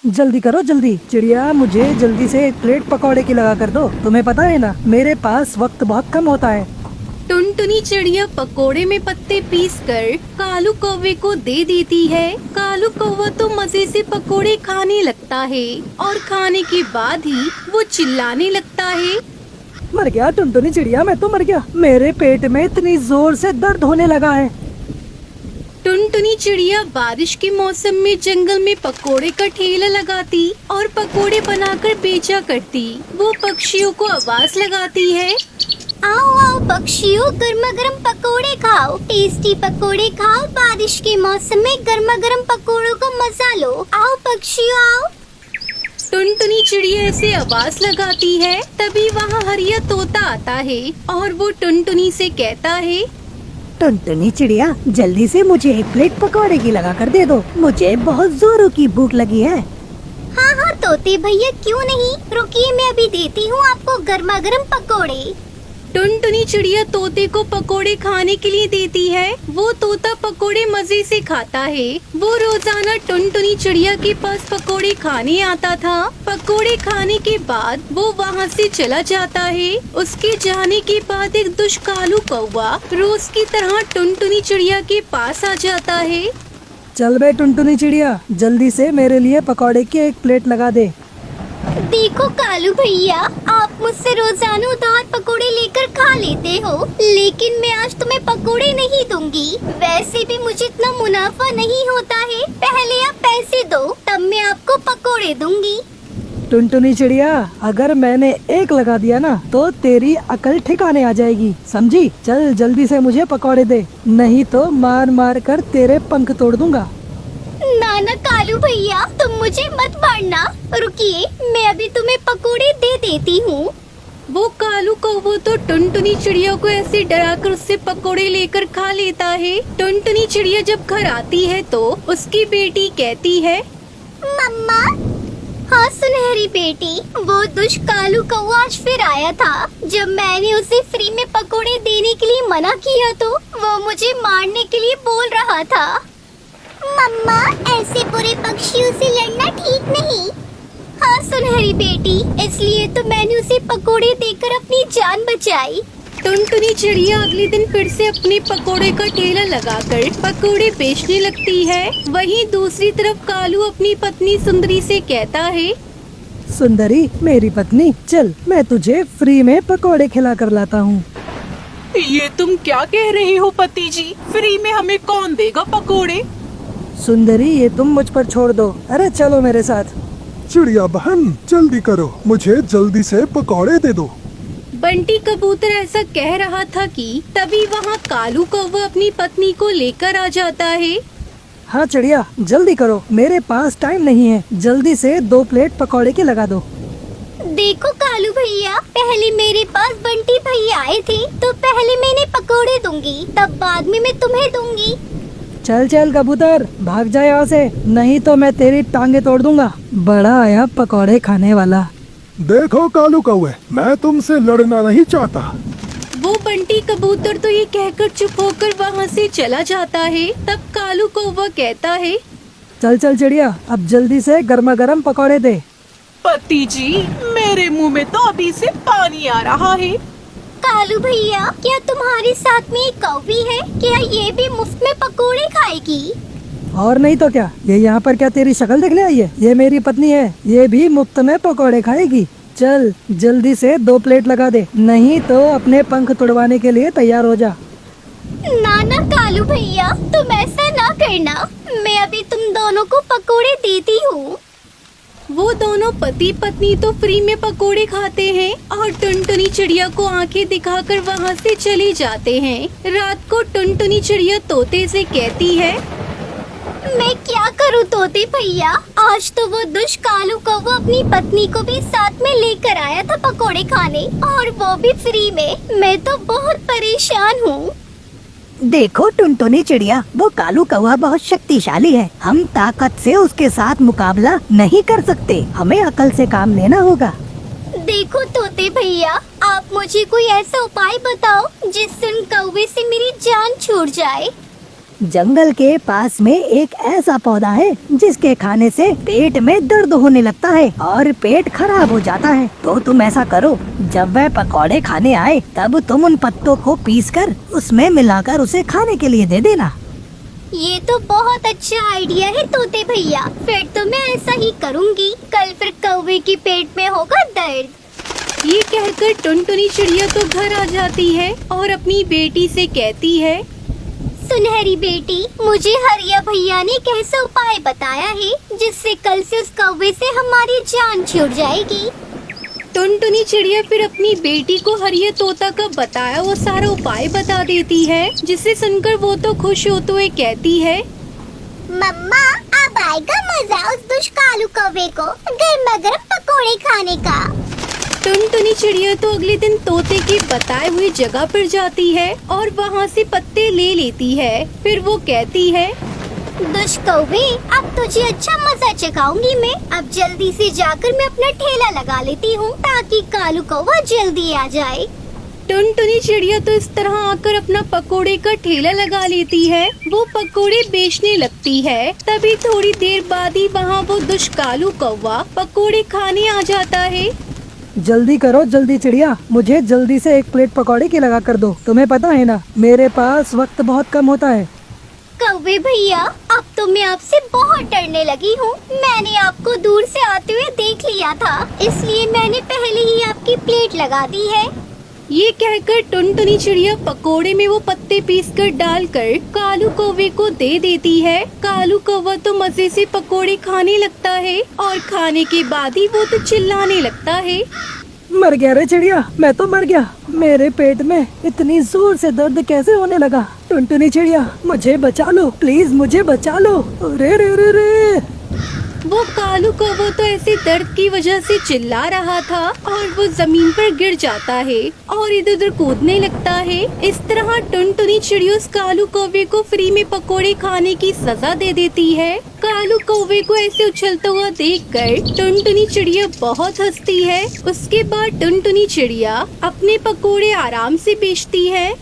जल्दी करो जल्दी। चिड़िया, मुझे जल्दी से एक प्लेट पकौड़े की लगा कर दो। तुम्हें पता है ना, मेरे पास वक्त बहुत कम होता है। टुनटुनी चिड़िया पकोड़े में पत्ते पीसकर कालू कौवे को दे देती है। कालू कौवा तो मजे से पकोड़े खाने लगता है और खाने के बाद ही वो चिल्लाने लगता है। मर गया टुनटुनी चिड़िया, मैं तो मर गया। मेरे पेट में इतनी जोर से दर्द होने लगा है। टुनटुनी चिड़िया बारिश के मौसम में जंगल में पकोड़े का ठेला लगाती और पकोड़े बनाकर बेचा करती। वो पक्षियों को आवाज लगाती है, आओ आओ पक्षियों, गर्मा गर्म पकोड़े खाओ, टेस्टी पकोड़े खाओ। बारिश के मौसम में गर्मा गर्म पकोड़ों का मजा लो। आओ पक्षियों आओ। टुनटुनी चिड़िया ऐसे आवाज लगाती है। तभी वहाँ हरिया तोता आता है और वो टुनटुनी से कहता है, टुनटुनी चिड़िया, जल्दी से मुझे एक प्लेट पकौड़े की लगा कर दे दो। मुझे बहुत जोरों की भूख लगी है। हाँ हाँ तोते भैया, क्यों नहीं, रुकिए मैं अभी देती हूँ आपको गर्मा गर्म पकोड़े। टुनटुनी चिड़िया तोते को पकोड़े खाने के लिए देती है। वो तोता पकोड़े मजे से खाता है। वो रोजाना टुनटुनी चिड़िया के पास पकोड़े खाने आता था। पकोड़े खाने के बाद वो वहाँ से चला जाता है। उसके जाने के बाद एक दुष्ट कालू कौवा रोज की तरह टुनटुनी चिड़िया के पास आ जाता है। चल बे टुनटुनी चिड़िया, जल्दी से मेरे लिए पकौड़े की एक प्लेट लगा दे। देखो कालू भैया, आप मुझसे रोजाना उधार पकोड़े लेकर खा लेते हो, लेकिन मैं आज तुम्हें पकोड़े नहीं दूंगी। वैसे भी मुझे इतना मुनाफा नहीं होता है। पहले आप पैसे दो, तब मैं आपको पकोड़े दूंगी। टुनटुनी चिड़िया, अगर मैंने एक लगा दिया ना तो तेरी अकल ठिकाने आ जाएगी, समझी? चल जल्दी से मुझे पकौड़े दे, नहीं तो मार मार कर तेरे पंख तोड़ दूंगा। ना कालू भैया, तुम मुझे मत मारना। रुकिए, मैं अभी तुम्हें पकोड़े दे देती हूँ। वो कालू कौवा तो टुनटुनी चिड़िया को ऐसे डराकर उससे पकोड़े लेकर खा लेता है। टुनटुनी चिड़िया जब घर आती है तो उसकी बेटी कहती है, मम्मा। हाँ सुनहरी बेटी, वो दुष्ट कालू कौवा आज फिर आया था। जब मैंने उसे फ्री में पकोड़े देने के लिए मना किया तो वो मुझे मारने के लिए बोल रहा था। मम्मा, ऐसे बुरे पक्षियों से लड़ना ठीक नहीं। हाँ सुनहरी बेटी, इसलिए तो मैंने उसे पकोड़े देकर अपनी जान बचाई। टुनटुनी चिड़िया अगले दिन फिर से अपने पकोड़े का ठेला लगाकर पकोड़े बेचने लगती है। वहीं दूसरी तरफ कालू अपनी पत्नी सुंदरी से कहता है, सुंदरी मेरी पत्नी, चल मैं तुझे फ्री में पकोड़े खिला कर लाता हूँ। ये तुम क्या कह रहे हो पति जी? फ्री में हमें कौन देगा पकोड़े? सुंदरी, ये तुम मुझ पर छोड़ दो। अरे चलो मेरे साथ। चिड़िया बहन, जल्दी करो, मुझे जल्दी से पकौड़े दे दो। बंटी कबूतर ऐसा कह रहा था कि तभी वहाँ कालू कौवा अपनी पत्नी को लेकर आ जाता है। हाँ चिड़िया, जल्दी करो, मेरे पास टाइम नहीं है। जल्दी से 2 प्लेट पकौड़े की लगा दो। देखो कालू भैया, पहले मेरे पास बंटी भैया आए थे तो पहले मैंने पकोड़े दूंगी, तब बाद में मैं तुम्हें दूंगी। चल चल कबूतर, भाग जा यहाँ से, नहीं तो मैं तेरी टांगे तोड़ दूंगा। बड़ा आया पकौड़े खाने वाला। देखो कालू कौवे, मैं तुमसे लड़ना नहीं चाहता। वो बंटी कबूतर तो ये कहकर चुप होकर वहाँ से चला जाता है। तब कालू कौवा कहता है, चल चल चिड़िया, अब जल्दी से गर्मा गर्म पकौड़े दे। पति जी, मेरे मुंह में तो अभी से पानी आ रहा है। कालू भैया, क्या तुम्हारे साथ में एक कौवी है? क्या ये भी मुफ्त में पकोड़े खाएगी? और नहीं तो क्या, ये यहाँ पर क्या तेरी शक्ल देखने आई है? ये मेरी पत्नी है, ये भी मुफ्त में पकौड़े खाएगी। चल जल्दी से 2 प्लेट लगा दे, नहीं तो अपने पंख तुड़वाने के लिए तैयार हो जा। ना कालू भैया, तुम ऐसा ना करना, मैं अभी तुम दोनों को पकोड़े देती हूँ। वो दोनों पति पत्नी तो फ्री में पकोड़े खाते हैं और टुनटुनी चिड़िया को आंखें दिखाकर वहाँ से चले जाते हैं। रात को टुनटुनी चिड़िया तोते से कहती है, मैं क्या करूँ तोते भैया, आज तो वो दुष्ट कालू कौवा अपनी पत्नी को भी साथ में लेकर आया था पकोड़े खाने, और वो भी फ्री में। मैं तो बहुत परेशान हूँ। देखो टुनटुनी चिड़िया, वो कालू कौवा बहुत शक्तिशाली है। हम ताकत से उसके साथ मुकाबला नहीं कर सकते, हमें अकल से काम लेना होगा। देखो तोते भैया, आप मुझे कोई ऐसा उपाय बताओ जिससे उन कौवे से मेरी जान छूट जाए। जंगल के पास में एक ऐसा पौधा है जिसके खाने से पेट में दर्द होने लगता है और पेट खराब हो जाता है। तो तुम ऐसा करो, जब वह पकौड़े खाने आए तब तुम उन पत्तों को पीसकर उसमें मिलाकर उसे खाने के लिए दे देना। ये तो बहुत अच्छा आइडिया है तोते भैया, फिर तो मैं ऐसा ही करूँगी। कल फिर कौवे के पेट में होगा दर्द। ये कहकर टुनटुनी चिड़िया तो घर आ जाती है और अपनी बेटी से कहती है, सुनहरी बेटी, मुझे हरिया भैया ने एक ऐसा उपाय बताया है जिससे कल से उस कौवे से हमारी जान छूट जाएगी। टुनटुनी चिड़िया फिर अपनी बेटी को हरिया तोता का बताया वो सारा उपाय बता देती है, जिसे सुनकर वो तो खुश होते हुए कहती है, मम्मा अब आएगा मजा उस दुष्कालू कौवे को गर्मा गर्म पकौड़े खाने का। टुनटुनी चिड़िया तो अगले दिन तोते की बताए हुई जगह पर जाती है और वहाँ से पत्ते ले लेती है। फिर वो कहती है, दुष्कौवे, अब तुझे अच्छा मजा चखाऊंगी मैं। अब जल्दी से जाकर मैं अपना ठेला लगा लेती हूँ ताकि कालू कौवा जल्दी आ जाए। टुनटुनी चिड़िया तो इस तरह आकर अपना पकोड़े का ठेला लगा लेती है। वो पकोड़े बेचने लगती है। तभी थोड़ी देर बाद ही वहाँ वो दुष्कालू कौवा पकोड़े खाने आ जाता है। जल्दी करो जल्दी चिड़िया, मुझे जल्दी से एक प्लेट पकौड़े की लगा कर दो। तुम्हें पता है ना, मेरे पास वक्त बहुत कम होता है। कौवे भैया, अब तो मैं आपसे बहुत डरने लगी हूँ। मैंने आपको दूर से आते हुए देख लिया था, इसलिए मैंने पहले ही आपकी प्लेट लगा दी है। ये कहकर टुनटुनी चिड़िया पकोड़े में वो पत्ते पीसकर डालकर कालू कौवे को दे देती है। कालू कौवा तो मजे से पकोड़े खाने लगता है और खाने के बाद ही वो तो चिल्लाने लगता है, मर गया रे चिड़िया, मैं तो मर गया। मेरे पेट में इतनी जोर से दर्द कैसे होने लगा? टुनटुनी चिड़िया, मुझे बचा लो प्लीज, मुझे बचा लो। रे रे रे रे। वो कालू कौवा तो ऐसे दर्द की वजह से चिल्ला रहा था और वो जमीन पर गिर जाता है और इधर उधर कूदने लगता है। इस तरह टुनटुनी चिड़िया उस कालू कौवे को फ्री में पकोड़े खाने की सजा दे देती है। कालू कौवे को ऐसे उछलता हुआ देखकर टुनटुनी चिड़िया बहुत हंसती है। उसके बाद टुनटुनी चिड़िया अपने पकोड़े आराम से बेचती है